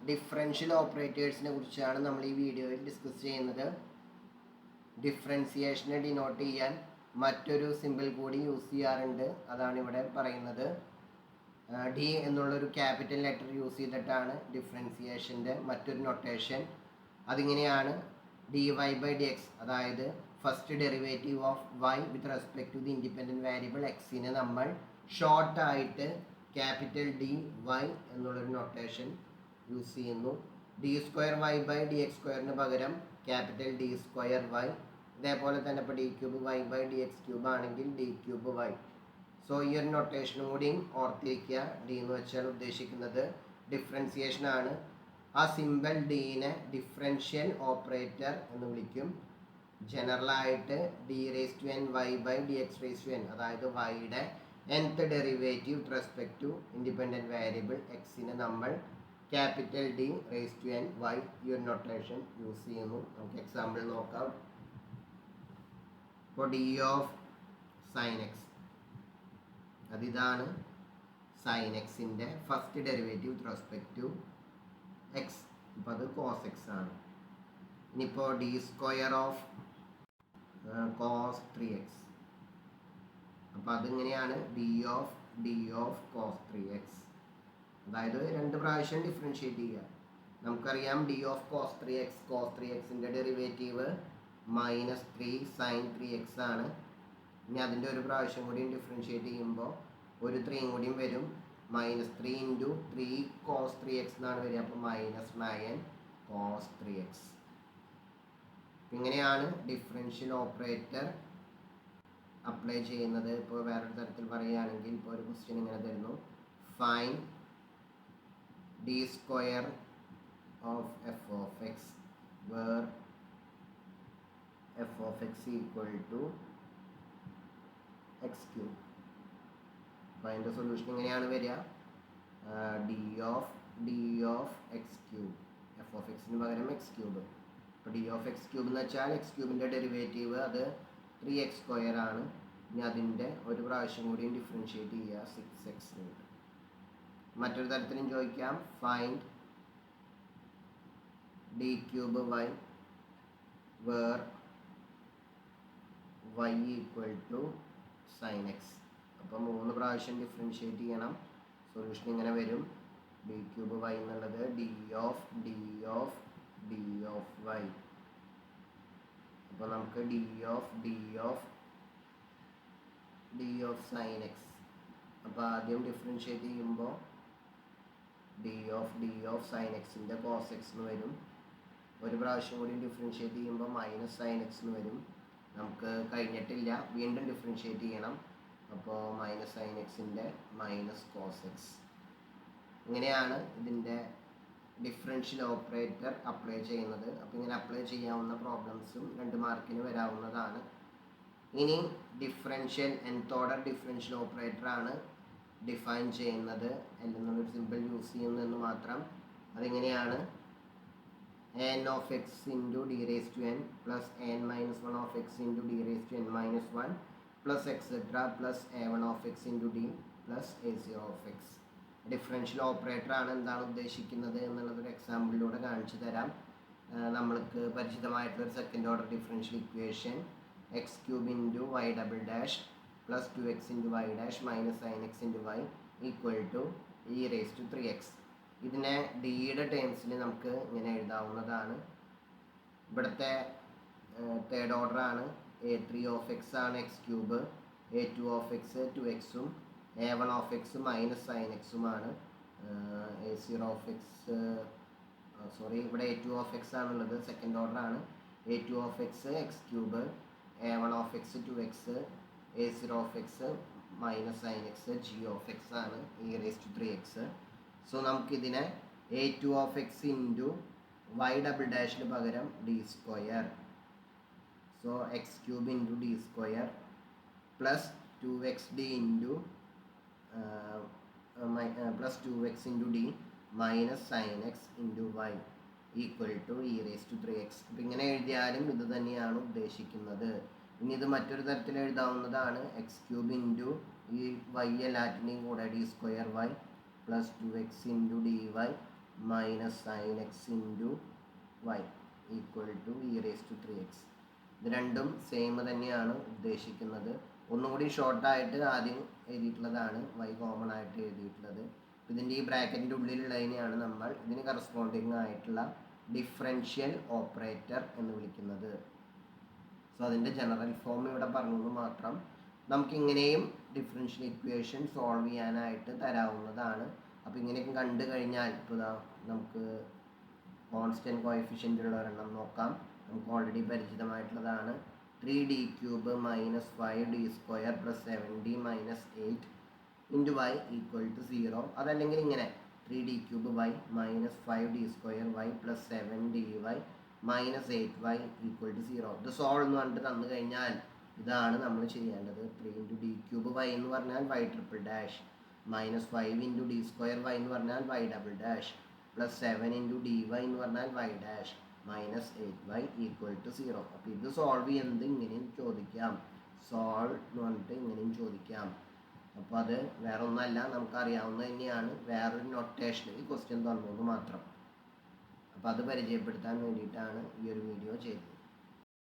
Differential ഓപ്പറേറ്റേഴ്സിനെ കുറിച്ചാണ് നമ്മൾ ഈ വീഡിയോയിൽ ഡിസ്കസ് ചെയ്യുന്നത്. ഡിഫറൻസിയേഷനെ ഡിനോട്ട് ചെയ്യാൻ മറ്റൊരു സിമ്പിൾ കൂടി യൂസ് ചെയ്യാറുണ്ട്. അതാണ് ഇവിടെ പറയുന്നത്. ഡി എന്നുള്ളൊരു ക്യാപിറ്റൽ ലെറ്റർ യൂസ് ചെയ്തിട്ടാണ് ഡിഫറൻസിയേഷൻ്റെ മറ്റൊരു നൊട്ടേഷൻ. അതിങ്ങനെയാണ്: dy by dx, അതായത് first derivative of y with respect to the independent variable എക്സിനെ നമ്മൾ ഷോർട്ടായിട്ട് ക്യാപിറ്റൽ ഡി വൈ എന്നുള്ളൊരു നൊട്ടേഷൻ യൂസ് ചെയ്യുന്നു. D square y by d x സ്ക്വയറിന് പകരം ക്യാപിറ്റൽ ഡി സ്ക്വയർ വൈ. ഇതേപോലെ തന്നെ ഇപ്പോൾ d cube y by d x cube ആണെങ്കിൽ ഡി ക്യൂബ് വൈ. സോ ഈ ഒരു നൊട്ടേഷനും കൂടിയും ഓർത്തിരിക്കുക. ഡി എന്ന് വെച്ചാൽ ഉദ്ദേശിക്കുന്നത് ഡിഫറൻസിയേഷൻ ആണ്. ആ സിമ്പിൾ ഡീനെ ഡിഫറൻഷ്യൽ ഓപ്പറേറ്റർ എന്ന് വിളിക്കും. ജനറലായിട്ട് d raise to n y by d x raise to n, അതായത് വൈയുടെ nth derivative with respect to independent variable എക്സിനെ നമ്മൾ capital D raise to n y ഈ ഒരു നൊട്ടേഷൻ യൂസ് ചെയ്യുന്നു. നമുക്ക് എക്സാമ്പിൾ നോക്കാം. ഇപ്പോൾ ഡി ഓഫ് സൈൻ എക്സ്, അതിതാണ് സൈൻ എക്സിൻ്റെ first derivative with respect to x. അപ്പോൾ അത് കോസ് എക്സ് ആണ്. ഇനിയിപ്പോൾ D square of cos 3x, അപ്പോൾ അതിങ്ങനെയാണ് ഡി ഓഫ് കോസ് 3x, അതായത് രണ്ട് പ്രാവശ്യം ഡിഫറൻഷ്യേറ്റ് ചെയ്യുക. നമുക്കറിയാം ഡി ഓഫ് കോസ് 3xൻ്റെ ഡെറിവേറ്റീവ് -3 സൈൻ 3x ആണ്. ഇനി അതിൻ്റെ ഒരു പ്രാവശ്യം കൂടിയും ഡിഫറൻഷ്യേറ്റ് ചെയ്യുമ്പോൾ ഒരു 3 കൂടിയും വരും. -3 × 3 cos 3x എന്നാണ് വരിക. അപ്പോൾ -9 cos 3x. ഇങ്ങനെയാണ് ഡിഫറൻഷ്യൽ ഓപ്പറേറ്റർ അപ്ലൈ ചെയ്യുന്നത്. ഇപ്പോൾ വേറൊരു തരത്തിൽ പറയുകയാണെങ്കിൽ, ഇപ്പോൾ ഒരു ക്വസ്റ്റ്യൻ ഇങ്ങനെ തരുന്നു: find d square of f of x where f of x equal to x cube. അപ്പോൾ അതിൻ്റെ സൊല്യൂഷൻ ഇങ്ങനെയാണ് വരിക: d of x cube, f of എക്സിന് പകരം എക്സ് ക്യൂബ്. അപ്പോൾ ഡി ഓഫ് എക്സ് ക്യൂബ് എന്ന് വെച്ചാൽ എക്സ് ക്യൂബിൻ്റെ ഡെറിവേറ്റീവ് അത് 3x² ആണ്. ഇനി അതിൻ്റെ ഒരു പ്രാവശ്യം കൂടിയും ഡിഫറൻഷ്യേറ്റ് ചെയ്യുക, 6x കിട്ടും. മറ്റൊരു തരത്തിലും ചോദിക്കാം: find d cube y where y equal to sine x. അപ്പോൾ 3 പ്രാവശ്യം ഡിഫറൻഷ്യേറ്റ് ചെയ്യണം. സൊല്യൂഷൻ ഇങ്ങനെ വരും: ഡി ക്യൂബ് വൈ എന്നുള്ളത് ഡി ഓഫ് വൈ. അപ്പോൾ നമുക്ക് ഡി ഓഫ് സൈൻ എക്സ്, അപ്പോൾ ആദ്യം ഡിഫറൻഷ്യേറ്റ് ചെയ്യുമ്പോൾ ഡി ഓഫ് സൈൻ എക്സിൻ്റെ കോസ് എക്സ് എന്ന് വരും. ഒരു പ്രാവശ്യം കൂടി ഡിഫറൻഷ്യേറ്റ് ചെയ്യുമ്പോൾ മൈനസ് സൈൻ എക്സ് എന്ന് വരും. നമുക്ക് കഴിഞ്ഞിട്ടില്ല, വീണ്ടും ഡിഫറൻഷ്യേറ്റ് ചെയ്യണം. അപ്പോൾ മൈനസ് സൈൻ എക്സിൻ്റെ മൈനസ് കോസ് എക്സ്. ഇങ്ങനെയാണ് ഇതിൻ്റെ ഡിഫറൻഷ്യൽ ഓപ്പറേറ്റർ അപ്ലൈ ചെയ്യുന്നത്. അപ്പോൾ ഇങ്ങനെ അപ്ലൈ ചെയ്യാവുന്ന പ്രോബ്ലംസും 2 മാർക്കിന് വരാവുന്നതാണ്. ഇനി differential nth order differential operator ആണ് ഡിഫൈൻ ചെയ്യുന്നത്. എന്നുള്ളൊരു സിമ്പിൾ യൂസ് ചെയ്യുന്നതെന്ന് മാത്രം. അതിങ്ങനെയാണ്: n of x into d raised to n plus n minus 1 of x into d raised to n minus 1 plus etc plus a1 of x into d plus a0 of x. Differential operator ആണ് എന്താണ് ഉദ്ദേശിക്കുന്നത് എന്നുള്ളതൊരു എക്സാമ്പിളിലൂടെ കാണിച്ചു തരാം. നമ്മൾക്ക് പരിചിതമായിട്ടുള്ളൊരു second order differential equation: x cube into y double dash plus 2x into y dash minus sine x into y equal to e raise to 3x. ഇതിനെ ഡിയുടെ ടേംസിൽ നമുക്ക് ഇങ്ങനെ എഴുതാവുന്നതാണ്. ഇവിടുത്തെ തേർഡ് ഓർഡർ ആണ്. a3 ഓഫ് എക്സ് ആണ് x cube, a2 of x 2xഉം a1 of x minus sine എക്സുമാണ്. a0 ഓഫ് എക്സ് ഇവിടെ a2 ഓഫ് എക്സ് ആണുള്ളത്, സെക്കൻഡ് ഓർഡർ ആണ്. a2 of x x cube, a1 of x 2x, a0 of x minus sine x, g of x ആണ് e raise to 3x. So നമുക്കിതിനെ a2 of x into y double ഡാഷിന് പകരം d square, so x cube into D square plus 2x d into plus 2x into d minus sine x into y equal to e raise to 3x. അപ്പം ഇങ്ങനെ എഴുതിയാലും ഇത് തന്നെയാണ് ഉദ്ദേശിക്കുന്നത്. ഇനി ഇത് മറ്റൊരു തരത്തിൽ എഴുതാവുന്നതാണ്: എക്സ് ക്യൂബ് ഇൻറ്റു ഈ വൈ എല്ലാറ്റിനെയും കൂടെ d square y plus 2x into d y minus sine x into y equal to e⁻3x. ഇത് രണ്ടും സെയിം തന്നെയാണ് ഉദ്ദേശിക്കുന്നത്. ഒന്നും കൂടി ഷോർട്ടായിട്ട് ആദ്യം എഴുതിയിട്ടുള്ളതാണ്, y കോമൺ ആയിട്ട് എഴുതിയിട്ടുള്ളത്. ഇതിൻ്റെ ഈ ബ്രാക്കറ്റിൻ്റെ ഉള്ളിലുള്ളതിനെയാണ് നമ്മൾ ഇതിന് കറസ്പോണ്ടിങ് ആയിട്ടുള്ള ഡിഫറൻഷ്യൽ ഓപ്പറേറ്റർ എന്ന് വിളിക്കുന്നത്. സോ അതിൻ്റെ ജനറൽ ഫോം ഇവിടെ പറഞ്ഞത് മാത്രം. നമുക്കിങ്ങനെയും ഡിഫറൻഷ്യൽ ഇക്വേഷൻ സോൾവ് ചെയ്യാനായിട്ട് തരാവുന്നതാണ്. അപ്പോൾ ഇങ്ങനെയൊക്കെ കണ്ടു കഴിഞ്ഞാൽ ഇപ്പോൾ നമുക്ക് കോൺസ്റ്റൻറ്റ് കോഎഫിഷ്യൻ്റ് ഉള്ള ഒരെണ്ണം നോക്കാം. നമുക്ക് ഓൾറെഡി പരിചിതമായിട്ടുള്ളതാണ്. 3d³ minus 5d² plus 7d minus 8 into y equal to 0. അതല്ലെങ്കിൽ ഇങ്ങനെ 3d³ y minus 5d² y plus 7dy minus 8y equal to 0. ഇത് സോൾവ് എന്ന് പറഞ്ഞിട്ട് തന്നു കഴിഞ്ഞാൽ ഇതാണ് നമ്മൾ ചെയ്യേണ്ടത്. 3 × d³ y എന്ന് പറഞ്ഞാൽ y triple dash minus 5 × d² y എന്ന് പറഞ്ഞാൽ y double dash plus 7 × dy എന്ന് പറഞ്ഞാൽ y dash minus 8y equal to 0. അപ്പോൾ ഇത് സോൾവ് ചെയ്യുന്നത് ഇങ്ങനെയും ചോദിക്കാം, സോൾവ് എന്ന് പറഞ്ഞിട്ട് ഇങ്ങനെയും ചോദിക്കാം. അപ്പോൾ അത് വേറെ ഒന്നല്ല, നമുക്കറിയാവുന്നത് തന്നെയാണ്, വേറൊരു നൊട്ടേഷനിൽ ക്വസ്റ്റ്യൻ തന്നു മാത്രം. അപ്പോൾ അത് പരിചയപ്പെടുത്താൻ വേണ്ടിയിട്ടാണ് ഈ ഒരു വീഡിയോ ചെയ്തത്.